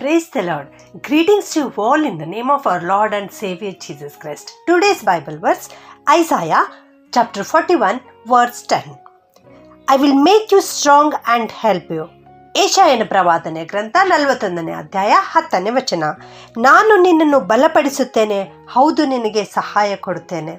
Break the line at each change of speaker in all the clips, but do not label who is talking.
Praise the Lord. Greetings to you all in the name of our Lord and Savior Jesus Christ. Today's Bible verse, Isaiah chapter 41 verse 10. I will make you strong and help you. ಯೆಶಾಯನ ಪ್ರವಾದನೆ ಗ್ರಂಥ 41ನೇ ಅಧ್ಯಾಯ 10ನೇ ವಚನ. ನಾನು ನಿನ್ನನ್ನು ಬಲಪಡಿಸುತ್ತೇನೆ, ಹೌದು ನಿನಗೆ ಸಹಾಯ ಕೊಡುತ್ತೇನೆ.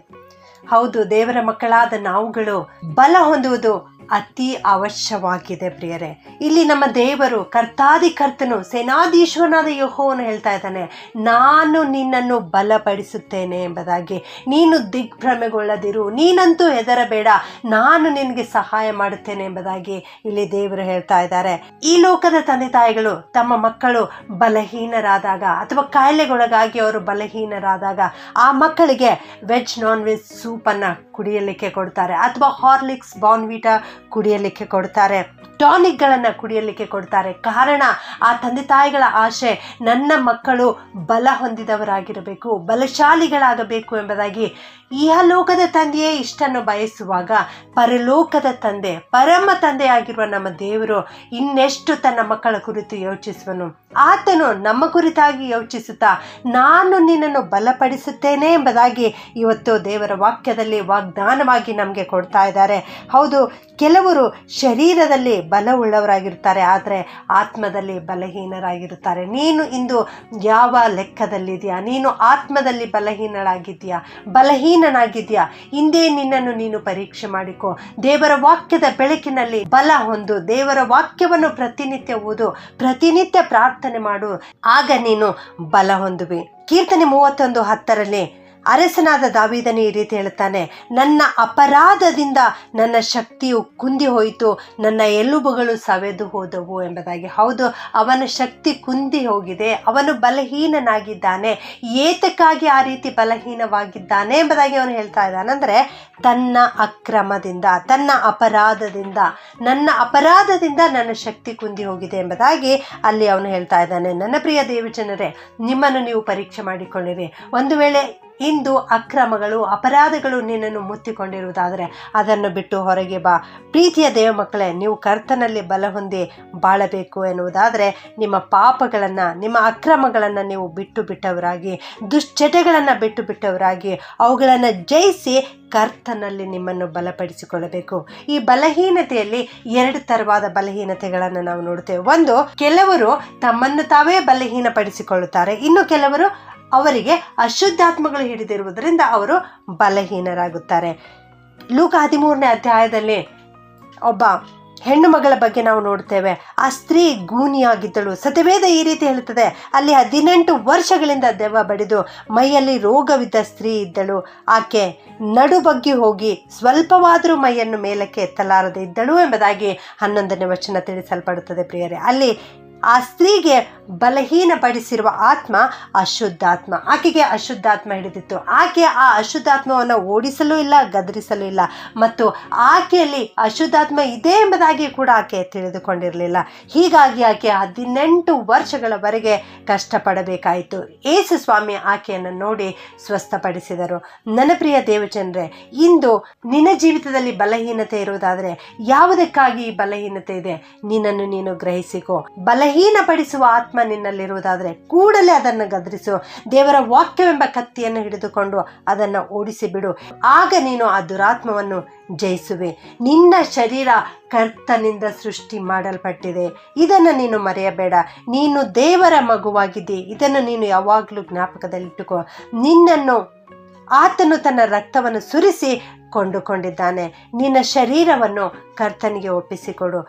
ಹೌದು, ದೇವರ ಮಕ್ಕಳಾದ ನಾವುಗಳು ಬಲ ಹೊಂದುವುದು ಅತಿ ಅವಶ್ಯವಾಗಿದೆ ಪ್ರಿಯರೇ. ಇಲ್ಲಿ ನಮ್ಮ ದೇವರು ಕರ್ತನು ಸೇನಾಧೀಶ್ವರನಾದ ಯೆಹೋವನು ಹೇಳ್ತಾ ಇದ್ದಾನೆ, ನಾನು ನಿನ್ನನ್ನು ಬಲಪಡಿಸುತ್ತೇನೆ ಎಂಬುದಾಗಿ. ನೀನು ದಿಗ್ಭ್ರಮೆಗೊಳ್ಳದಿರು, ನೀನಂತೂ ಹೆದರಬೇಡ, ನಾನು ನಿನಗೆ ಸಹಾಯ ಮಾಡುತ್ತೇನೆ ಎಂಬುದಾಗಿ ಇಲ್ಲಿ ದೇವರು ಹೇಳ್ತಾ ಇದ್ದಾರೆ. ಈ ಲೋಕದ ತಂದೆ ತಾಯಿಗಳು ತಮ್ಮ ಮಕ್ಕಳು ಬಲಹೀನರಾದಾಗ ಅಥವಾ ಕಾಯಿಲೆಗೊಳಗಾಗಿ ಅವರು ಬಲಹೀನರಾದಾಗ ಆ ಮಕ್ಕಳಿಗೆ ವೆಜ್ ನಾನ್ ವೆಜ್ ಸೂಪನ್ನು ಕುಡಿಯಲಿಕ್ಕೆ ಕೊಡ್ತಾರೆ, ಅಥವಾ ಹಾರ್ಲಿಕ್ಸ್ ಬಾರ್ನ್ವಿಟಾ ಕುಡಿಯಲಿಕ್ಕೆ ಕೊಡ್ತಾರೆ, ಟಾನಿಕ್ಗಳನ್ನು ಕುಡಿಯಲಿಕ್ಕೆ ಕೊಡ್ತಾರೆ. ಕಾರಣ ಆ ತಂದೆ ತಾಯಿಗಳ ಆಶೆ ನನ್ನ ಮಕ್ಕಳು ಬಲ ಹೊಂದಿದವರಾಗಿರಬೇಕು, ಬಲಶಾಲಿಗಳಾಗಬೇಕು ಎಂಬುದಾಗಿ. ಇಹಲೋಕದ ತಂದೆಯೇ ಇಷ್ಟನ್ನು ಬಯಸುವಾಗ ಪರಲೋಕದ ತಂದೆ, ಪರಮ ತಂದೆಯಾಗಿರುವ ನಮ್ಮ ದೇವರು ಇನ್ನೆಷ್ಟು ತನ್ನ ಮಕ್ಕಳ ಕುರಿತು ಯೋಚಿಸುವನು. ಆತನು ನಮ್ಮ ಕುರಿತಾಗಿ ಯೋಚಿಸುತ್ತಾ ನಾನು ನಿನ್ನನ್ನು ಬಲಪಡಿಸುತ್ತೇನೆ ಎಂಬುದಾಗಿ ಇವತ್ತು ದೇವರ ವಾಕ್ಯದಲ್ಲಿ ವಾಗ್ದಾನವಾಗಿ ನಮಗೆ ಕೊಡ್ತಾ ಇದ್ದಾರೆ. ಹೌದು, ಕೆಲವರು ಶರೀರದಲ್ಲಿ ಬಲವುಳ್ಳವರಾಗಿರ್ತಾರೆ, ಆದರೆ ಆತ್ಮದಲ್ಲಿ ಬಲಹೀನರಾಗಿರುತ್ತಾರೆ. ನೀನು ಇಂದು ಯಾವ ಲೆಕ್ಕದಲ್ಲಿದೆಯಾ? ನೀನು ಆತ್ಮದಲ್ಲಿ ಬಲಹೀನನಾಗಿದ್ಯಾ? ಹಿಂದೆ ನಿನ್ನನ್ನು ನೀನು ಪರೀಕ್ಷೆ ಮಾಡಿಕೊ. ದೇವರ ವಾಕ್ಯದ ಬೆಳಕಿನಲ್ಲಿ ಬಲ ಹೊಂದು, ದೇವರ ವಾಕ್ಯವನ್ನು ಪ್ರತಿನಿತ್ಯ ಓದು, ಪ್ರತಿನಿತ್ಯ ಪ್ರಾರ್ಥನೆ ಮಾಡು, ಆಗ ನೀನು ಬಲ ಹೊಂದುವಿ. ಕೀರ್ತನೆ 31:10 ಅರಸನಾದ ದಾವೀದನು ಈ ರೀತಿ ಹೇಳುತ್ತಾನೆ, ನನ್ನ ಅಪರಾಧದಿಂದ ನನ್ನ ಶಕ್ತಿಯು ಕುಂದಿ ಹೋಯಿತು, ನನ್ನ ಎಲುಬುಗಳು ಸವೆದು ಹೋದವು ಎಂಬುದಾಗಿ. ಹೌದು, ಅವನ ಶಕ್ತಿ ಕುಂದಿ ಹೋಗಿದೆ, ಅವನು ಬಲಹೀನನಾಗಿದ್ದಾನೆ. ಏತಕ್ಕಾಗಿ ಆ ರೀತಿ ಬಲಹೀನವಾಗಿದ್ದಾನೆ ಎಂಬುದಾಗಿ ಅವನು ಹೇಳ್ತಾ ಇದ್ದಾನೆ ಅಂದರೆ, ತನ್ನ ಅಕ್ರಮದಿಂದ, ತನ್ನ ಅಪರಾಧದಿಂದ, ನನ್ನ ಅಪರಾಧದಿಂದ ನನ್ನ ಶಕ್ತಿ ಕುಂದಿ ಹೋಗಿದೆ ಎಂಬುದಾಗಿ ಅಲ್ಲಿ ಅವನು ಹೇಳ್ತಾ ಇದ್ದಾನೆ. ನನ್ನ ಪ್ರಿಯ ದೇವಜನರೇ, ನಿಮ್ಮನ್ನು ನೀವು ಪರೀಕ್ಷೆ ಮಾಡಿಕೊಳ್ಳಿರಿ. ಒಂದು ವೇಳೆ ಇಂದು ಅಕ್ರಮಗಳು, ಅಪರಾಧಗಳು ನಿನ್ನನ್ನು ಮುತ್ತಿಕೊಂಡಿರುವುದಾದರೆ ಅದನ್ನು ಬಿಟ್ಟು ಹೊರಗೆ ಬಾ. ಪ್ರೀತಿಯ ದೇವ ಮಕ್ಕಳೇ, ನೀವು ಕರ್ತನಲ್ಲಿ ಬಲ ಹೊಂದಿ ಬಾಳಬೇಕು ಎನ್ನುವುದಾದರೆ ನಿಮ್ಮ ಪಾಪಗಳನ್ನು, ನಿಮ್ಮ ಅಕ್ರಮಗಳನ್ನು ನೀವು ಬಿಟ್ಟವರಾಗಿ, ದುಶ್ಚಟಗಳನ್ನು ಬಿಟ್ಟವರಾಗಿ, ಅವುಗಳನ್ನು ಜಯಿಸಿ ಕರ್ತನಲ್ಲಿ ನಿಮ್ಮನ್ನು ಬಲಪಡಿಸಿಕೊಳ್ಳಬೇಕು. ಈ ಬಲಹೀನತೆಯಲ್ಲಿ 2 ಥರವಾದ ಬಲಹೀನತೆಗಳನ್ನು ನಾವು ನೋಡ್ತೇವೆ. ಒಂದು, ಕೆಲವರು ತಮ್ಮನ್ನು ತಾವೇ ಬಲಹೀನಪಡಿಸಿಕೊಳ್ಳುತ್ತಾರೆ. ಇನ್ನು ಕೆಲವರು ಅವರಿಗೆ ಅಶುದ್ಧಾತ್ಮಗಳು ಹಿಡಿದಿರುವುದರಿಂದ ಅವರು ಬಲಹೀನರಾಗುತ್ತಾರೆ. ಲೂಕ 13ನೇ ಅಧ್ಯಾಯದಲ್ಲಿ ಒಬ್ಬ ಹೆಣ್ಣು ಮಗಳ ಬಗ್ಗೆ ನಾವು ನೋಡ್ತೇವೆ. ಆ ಸ್ತ್ರೀ ಗೂನಿಯಾಗಿದ್ದಳು. ಸತ್ಯವೇದ ಈ ರೀತಿ ಹೇಳುತ್ತದೆ, ಅಲ್ಲಿ 18 ವರ್ಷಗಳಿಂದ ದೆವ್ವ ಬಡಿದು ಮೈಯಲ್ಲಿ ರೋಗವಿದ್ದ ಸ್ತ್ರೀ ಇದ್ದಳು. ಆಕೆ ನಡುಬಗ್ಗಿ ಹೋಗಿ ಸ್ವಲ್ಪವಾದರೂ ಮೈಯನ್ನು ಮೇಲಕ್ಕೆ ಎತ್ತಲಾರದೆ ಇದ್ದಳು ಎಂಬುದಾಗಿ 11ನೇ ವಚನ ತಿಳಿಸಲ್ಪಡುತ್ತದೆ. ಪ್ರಿಯರೇ, ಅಲ್ಲಿ ಆ ಸ್ತ್ರೀಗೆ ಬಲಹೀನಪಡಿಸಿರುವ ಆತ್ಮ ಅಶುದ್ಧಾತ್ಮ. ಆಕೆಗೆ ಅಶುದ್ಧಾತ್ಮ ಹಿಡಿದಿತ್ತು. ಆಕೆ ಆ ಅಶುದ್ಧಾತ್ಮವನ್ನು ಓಡಿಸಲೂ ಇಲ್ಲ, ಗದರಿಸಲೂ ಇಲ್ಲ, ಮತ್ತು ಆಕೆಯಲ್ಲಿ ಅಶುದ್ಧಾತ್ಮ ಇದೆ ಎಂಬುದಾಗಿ ಕೂಡ ಆಕೆ ತಿಳಿದುಕೊಂಡಿರಲಿಲ್ಲ. ಹೀಗಾಗಿ ಆಕೆ 18 ವರ್ಷಗಳವರೆಗೆ ಕಷ್ಟಪಡಬೇಕಾಯಿತು. ಯೇಸು ಸ್ವಾಮಿ ಆಕೆಯನ್ನು ನೋಡಿ ಸ್ವಸ್ಥಪಡಿಸಿದರು. ನನ್ನ ಪ್ರಿಯ ದೇವಜನರೇ, ಇಂದು ನಿನ್ನ ಜೀವಿತದಲ್ಲಿ ಬಲಹೀನತೆ ಇರುವುದಾದರೆ ಯಾವುದಕ್ಕಾಗಿ ಈ ಬಲಹೀನತೆ ಇದೆ ನಿನ್ನನ್ನು ನೀನು ಗ್ರಹಿಸಿಕೋ. ಬಲಹೀನಪಡಿಸುವ ಆತ್ಮ ನಿನ್ನಲ್ಲಿರುವುದಾದರೆ ಕೂಡಲೇ ಅದನ್ನು ಗದರಿಸು. ದೇವರ ವಾಕ್ಯವೆಂಬ ಕತ್ತಿಯನ್ನು ಹಿಡಿದುಕೊಂಡು ಅದನ್ನು ಓಡಿಸಿಬಿಡು. ಆಗ ನೀನು ಆ ದುರಾತ್ಮವನ್ನು ಜಯಿಸುವೆ. ನಿನ್ನ ಶರೀರ ಕರ್ತನಿಂದ ಸೃಷ್ಟಿ ಮಾಡಲ್ಪಟ್ಟಿದೆ, ಇದನ್ನು ನೀನು ಮರೆಯಬೇಡ. ನೀನು ದೇವರ ಮಗುವಾಗಿದ್ದಿ, ಇದನ್ನು ನೀನು ಯಾವಾಗಲೂ ಜ್ಞಾಪಕದಲ್ಲಿಟ್ಟುಕೋ. ನಿನ್ನನ್ನು ಆತನು ತನ್ನ ರಕ್ತವನ್ನು ಸುರಿಸಿ ಕೊಂಡುಕೊಂಡಿದ್ದಾನೆ. ನಿನ್ನ ಶರೀರವನ್ನು ಕರ್ತನಿಗೆ ಒಪ್ಪಿಸಿಕೊಡು.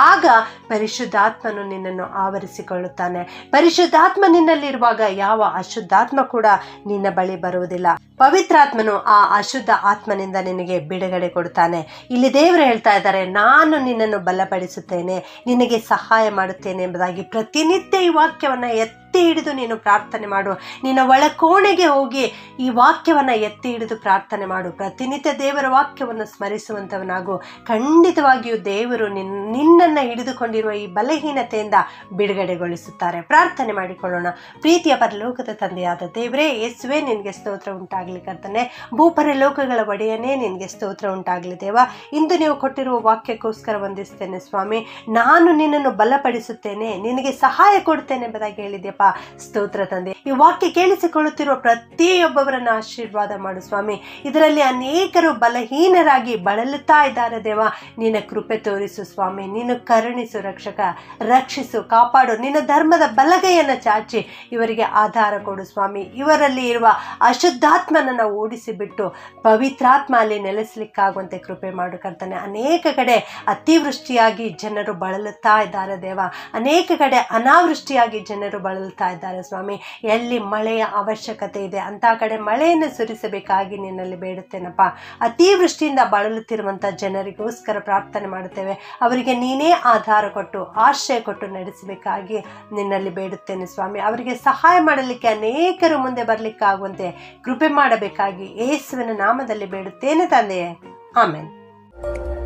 ಆಗ ಪರಿಶುದ್ಧಾತ್ಮನು ನಿನ್ನನ್ನು ಆವರಿಸಿಕೊಳ್ಳುತ್ತಾನೆ. ಪರಿಶುದ್ಧಾತ್ಮ ನಿನ್ನಲ್ಲಿರುವಾಗ ಯಾವ ಅಶುದ್ಧಾತ್ಮ ಕೂಡ ನಿನ್ನ ಬಳಿ ಬರುವುದಿಲ್ಲ. ಪವಿತ್ರಾತ್ಮನು ಆ ಅಶುದ್ಧ ಆತ್ಮನಿಂದ ನಿನಗೆ ಬಿಡುಗಡೆ ಕೊಡುತ್ತಾನೆ. ಇಲ್ಲಿ ದೇವರು ಹೇಳ್ತಾ ಇದ್ದಾರೆ, ನಾನು ನಿನ್ನನ್ನು ಬಲಪಡಿಸುತ್ತೇನೆ, ನಿನಗೆ ಸಹಾಯ ಮಾಡುತ್ತೇನೆ ಎಂಬುದಾಗಿ. ಪ್ರತಿನಿತ್ಯ ಈ ವಾಕ್ಯವನ್ನು ಎತ್ತಿ ಎತ್ತಿ ಹಿಡಿದು ನೀನು ಪ್ರಾರ್ಥನೆ ಮಾಡು. ನಿನ್ನ ಒಳಕೋಣೆಗೆ ಹೋಗಿ ಈ ವಾಕ್ಯವನ್ನು ಎತ್ತಿ ಹಿಡಿದು ಪ್ರಾರ್ಥನೆ ಮಾಡು. ಪ್ರತಿನಿತ್ಯ ದೇವರ ವಾಕ್ಯವನ್ನು ಸ್ಮರಿಸುವಂಥವನಾಗು. ಖಂಡಿತವಾಗಿಯೂ ದೇವರು ನಿನ್ನನ್ನು ಹಿಡಿದುಕೊಂಡಿರುವ ಈ ಬಲಹೀನತೆಯಿಂದ ಬಿಡುಗಡೆಗೊಳಿಸುತ್ತಾರೆ. ಪ್ರಾರ್ಥನೆ ಮಾಡಿಕೊಳ್ಳೋಣ. ಪ್ರೀತಿಯ ಪರಲೋಕದ ತಂದೆಯಾದ ದೇವರೇ, ಯೇಸುವೆ, ನಿನಗೆ ಸ್ತೋತ್ರ ಉಂಟಾಗಲಿ ಕರ್ತನೆ. ಭೂಪರಲೋಕಗಳ ಒಡೆಯನೇ, ನಿನಗೆ ಸ್ತೋತ್ರ ಉಂಟಾಗಲಿ ದೇವ. ಇಂದು ನೀವು ಕೊಟ್ಟಿರುವ ವಾಕ್ಯಕ್ಕೋಸ್ಕರ ವಂದಿಸ್ತೇನೆ ಸ್ವಾಮಿ. ನಾನು ನಿನ್ನನ್ನು ಬಲಪಡಿಸುತ್ತೇನೆ, ನಿನಗೆ ಸಹಾಯ ಕೊಡ್ತೇನೆ ಎಂಬುದಾಗಿ ಹೇಳಿದ್ಯಪ್ಪ. ಸ್ತೋತ್ರ ತಂದೆ. ಈ ವಾಕ್ಯ ಕೇಳಿಸಿಕೊಳ್ಳುತ್ತಿರುವ ಪ್ರತಿಯೊಬ್ಬವರನ್ನು ಆಶೀರ್ವಾದ ಮಾಡು ಸ್ವಾಮಿ. ಇದರಲ್ಲಿ ಅನೇಕರು ಬಲಹೀನರಾಗಿ ಬಳಲುತ್ತಾ ಇದ್ದಾರೆ ದೇವ. ನಿನ್ನ ಕೃಪೆ ತೋರಿಸು ಸ್ವಾಮಿ. ನೀನು ಕರುಣಿಸು ರಕ್ಷಕ, ರಕ್ಷಿಸು, ಕಾಪಾಡು. ನಿನ್ನ ಧರ್ಮದ ಬಲಗೈಯನ್ನು ಚಾಚಿ ಇವರಿಗೆ ಆಧಾರ ಕೊಡು ಸ್ವಾಮಿ. ಇವರಲ್ಲಿ ಇರುವ ಅಶುದ್ಧಾತ್ಮನನ್ನು ಓಡಿಸಿಬಿಟ್ಟು ಪವಿತ್ರಾತ್ಮ ಅಲ್ಲಿ ನೆಲೆಸಲಿಕ್ಕಾಗುವಂತೆ ಕೃಪೆ ಮಾಡು ಕರ್ತನೆ. ಅನೇಕ ಕಡೆ ಅತಿವೃಷ್ಟಿಯಾಗಿ ಜನರು ಬಳಲುತ್ತಾ ಇದ್ದಾರೆ ದೇವ. ಅನೇಕ ಕಡೆ ಅನಾವೃಷ್ಟಿಯಾಗಿ ಜನರು ಬಳಲುತ್ತಾ ಇದ್ದಾರೆ ಸ್ವಾಮಿ. ಎಲ್ಲಿ ಮಳೆಯ ಅವಶ್ಯಕತೆ ಇದೆ ಅಂತ ಕಡೆ ಮಳೆಯನ್ನು ಸುರಿಸಬೇಕಾಗಿ ನಿನ್ನಲ್ಲಿ ಬೇಡುತ್ತೇನಪ್ಪ. ಅತಿವೃಷ್ಟಿಯಿಂದ ಬಳಲುತ್ತಿರುವಂಥ ಜನರಿಗೋಸ್ಕರ ಪ್ರಾರ್ಥನೆ ಮಾಡುತ್ತೇವೆ. ಅವರಿಗೆ ನೀನೇ ಆಧಾರ ಕೊಟ್ಟು ಆಶ್ರಯ ಕೊಟ್ಟು ನಡೆಸಬೇಕಾಗಿ ನಿನ್ನಲ್ಲಿ ಬೇಡುತ್ತೇನೆ ಸ್ವಾಮಿ. ಅವರಿಗೆ ಸಹಾಯ ಮಾಡಲಿಕ್ಕೆ ಅನೇಕರು ಮುಂದೆ ಬರಲಿಕ್ಕಾಗುವಂತೆ ಕೃಪೆ ಮಾಡಬೇಕಾಗಿ ಯೇಸುವಿನ ನಾಮದಲ್ಲಿ ಬೇಡುತ್ತೇನೆ ತಂದೆಯೇ. ಆಮೆನ್.